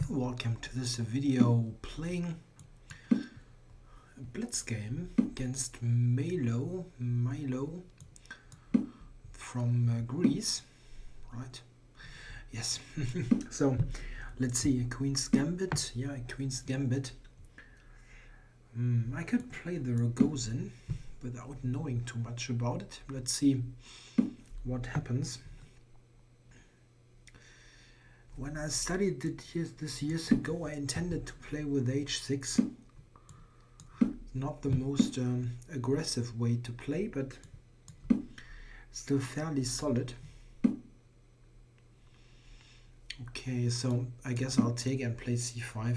Welcome to this video playing a Blitz game against Milo from Greece, right? Yes. So let's see, a Queen's Gambit. Yeah, a Queen's Gambit. I could play the Ragozin without knowing too much about it. Let's see what happens. When I studied this years ago, I intended to play with h6. Not the most aggressive way to play, but still fairly solid. Okay, so I guess I'll take and play c5.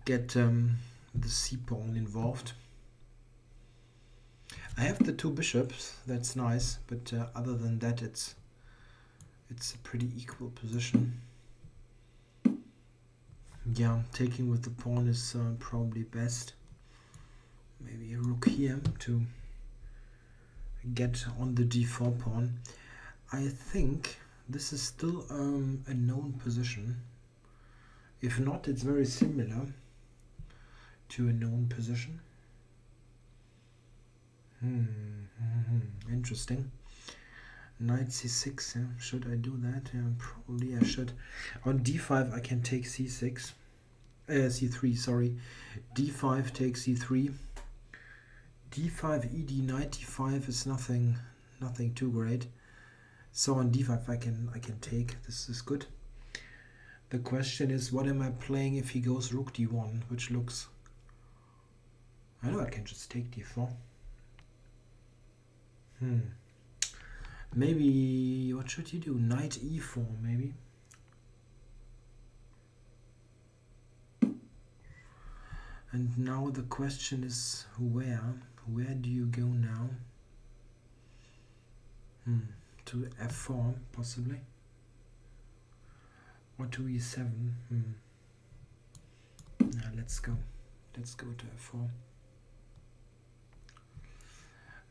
Get the c pawn involved. I have the two bishops, that's nice, but other than that it's a pretty equal position. Yeah, taking with the pawn is probably best. Maybe a rook here to get on the d4 pawn. I think this is still a known position. If not, it's very similar to a known position. Interesting. Knight c6, yeah. Should I do that? Yeah, probably I should. On d5 I can take c6. c3, sorry. d5 takes c3. d5 ed knight d5 is nothing too great. So on d5 I can take. This is good. The question is, what am I playing if he goes rook d1, which looks... I know I can just take d4. Maybe, what should you do? Knight e4, maybe. And now the question is, where do you go now? To f4, possibly. Or to e7. Now let's go to f4.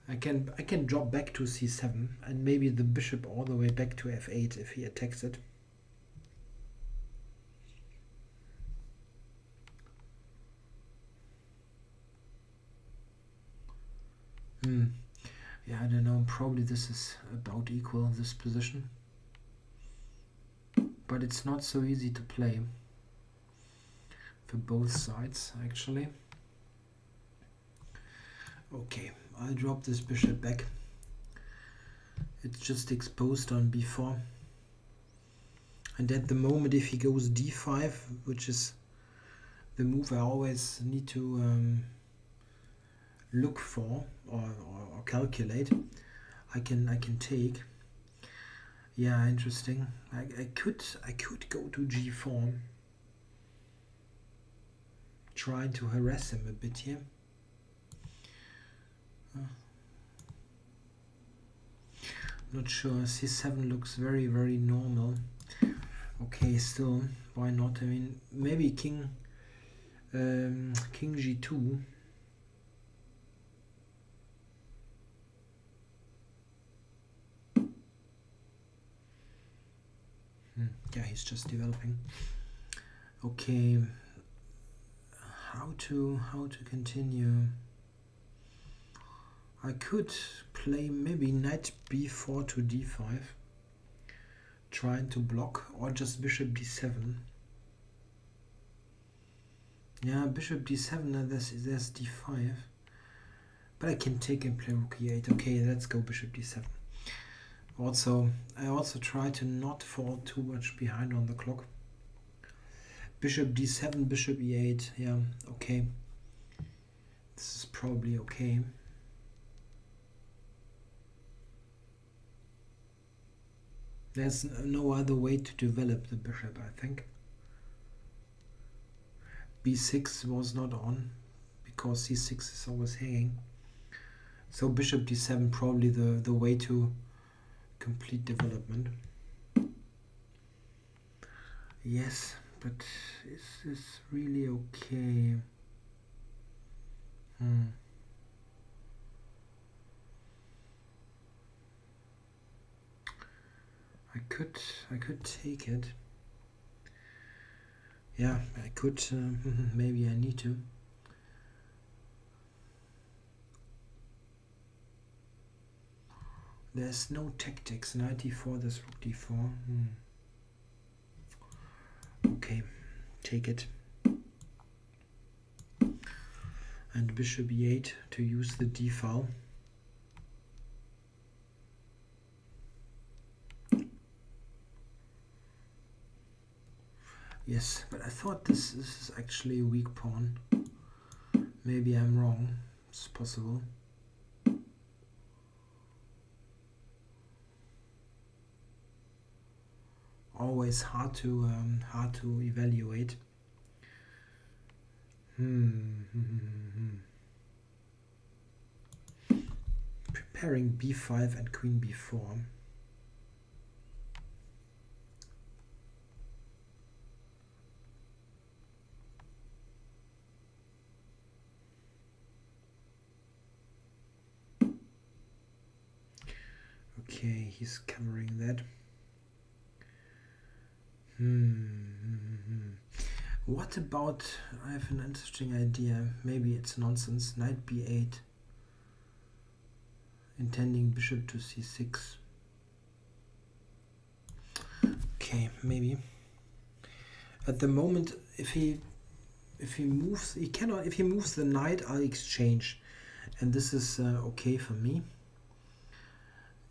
I can drop back to c7 and maybe the bishop all the way back to f8 if he attacks it. Yeah, I don't know, probably this is about equal, this position. But it's not so easy to play for both sides, actually. Okay, I'll drop this bishop back. It's just exposed on b4. And at the moment, if he goes d5, which is the move I always need to look for or calculate, I can take. Yeah, interesting. I could go to g4, trying to harass him a bit here. Not sure. c7 looks very normal. Okay, still, why not? I mean, maybe king g2. Yeah, he's just developing. Okay, how to continue? I could play maybe knight b4 to d5, trying to block, or just bishop d7. Yeah, bishop d7, and there's d5. But I can take and play rook e8. Okay, let's go bishop d7. I also try to not fall too much behind on the clock. Bishop d7, bishop e8. Yeah, okay. This is probably okay. There's no other way to develop the bishop, I think. b6 was not on, because c6 is always hanging. So bishop d7 probably the way to complete development. Yes, but is this really okay? I could take it. Yeah, I could. Maybe I need to. There's no tactics. Knight d4, there's rook d4. Okay, take it. And bishop e8 to use the d file. Yes, but I thought this is actually a weak pawn. Maybe I'm wrong. It's possible. Always hard to evaluate. Preparing b5 and queen b4. Okay, he's covering that. What about, I have an interesting idea. Maybe it's nonsense. Knight b8. Intending bishop to c6. Okay, maybe. At the moment, if he moves, he cannot. If he moves the knight, I'll exchange, and this is okay for me.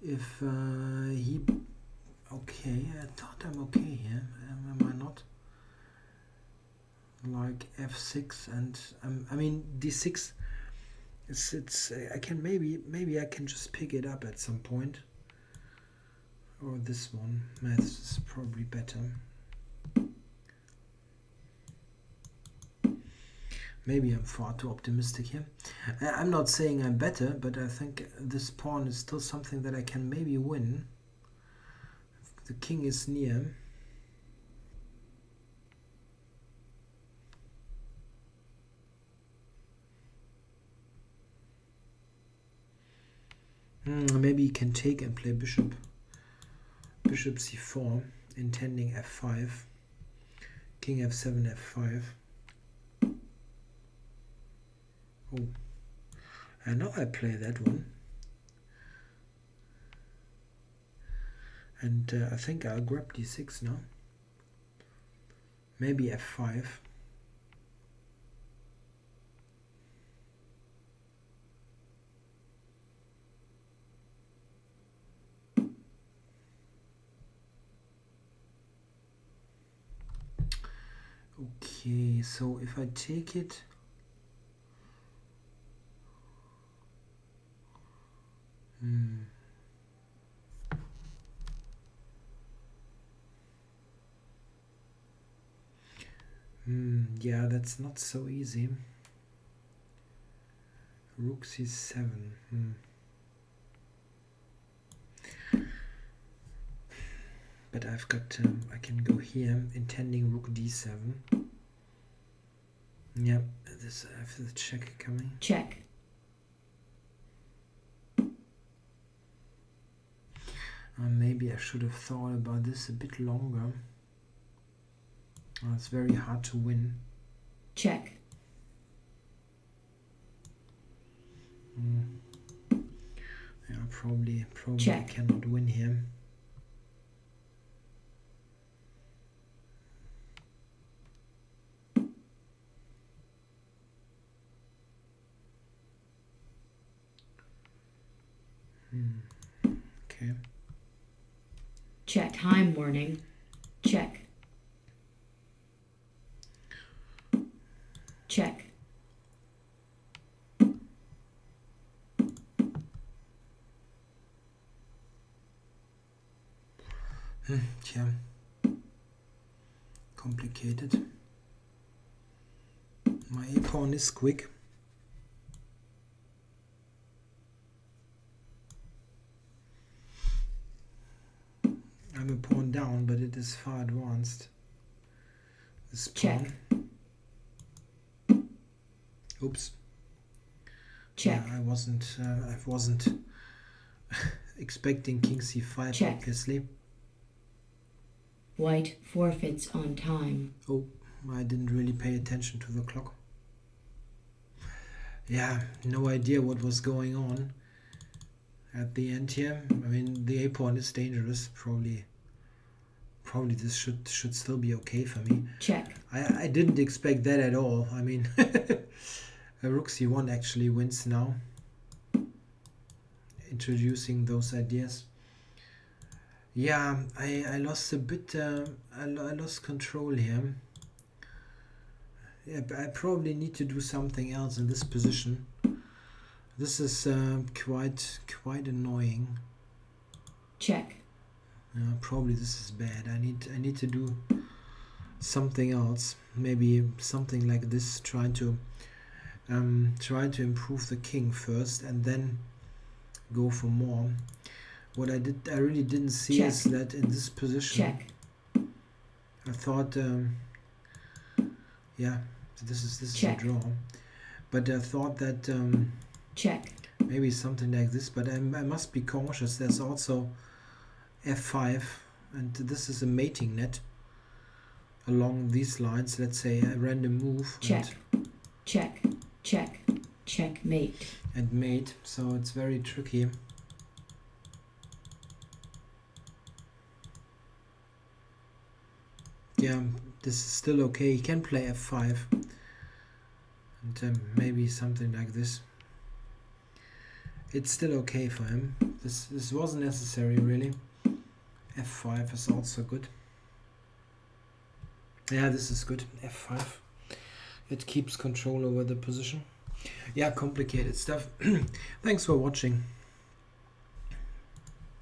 If he, okay, I thought I'm okay here. Am I not? Like f6 and I mean d6. It's I can maybe I can just pick it up at some point. Or this one. This is probably better. Maybe I'm far too optimistic here. I'm not saying I'm better, but I think this pawn is still something that I can maybe win. The king is near. Maybe he can take and play bishop c4, intending f5, king f7, f5. Oh, I know I play that one. And I think I'll grab d6 now. Maybe f5. Okay, so if I take it, yeah, that's not so easy. Rook c7. But I've got, I can go here, intending rook d7. Yep, this I have the check coming. Check. Maybe I should have thought about this a bit longer. It's very hard to win. Check. Yeah, probably Check. cannot win here. Okay. Check. Time warning. Check. Check. Yeah. Complicated. My a-pawn is quick. I'm a pawn down, but it is far advanced. This pawn. Check. Oops. Check. Yeah, I wasn't expecting king c5, Check. obviously. White forfeits on time. Oh, I didn't really pay attention to the clock. Yeah, no idea what was going on at the end here. I mean, the a-pawn is dangerous. Probably this should still be okay for me. Check. I didn't expect that at all. I mean, a rook c1 actually wins now. Introducing those ideas. Yeah, I lost a bit. I lost control here. Yeah, but I probably need to do something else in this position. This is quite annoying. Check. Probably this is bad. I need to do something else. Maybe something like this. Try to improve the king first, and then go for more. What I really didn't see Check. is that in this position, Check. I thought, yeah, this is Check. a draw. But I thought that Check. maybe something like this. But I must be cautious. There's also f5, and this is a mating net along these lines. Let's say a random move. Check. Check. Check. Checkmate. And mate. So it's very tricky. Yeah, this is still okay. He can play f5, and maybe something like this. It's still okay for him. This wasn't necessary really. f5 is also good. Yeah, this is good. f5. It keeps control over the position. Yeah, complicated stuff. Thanks for watching.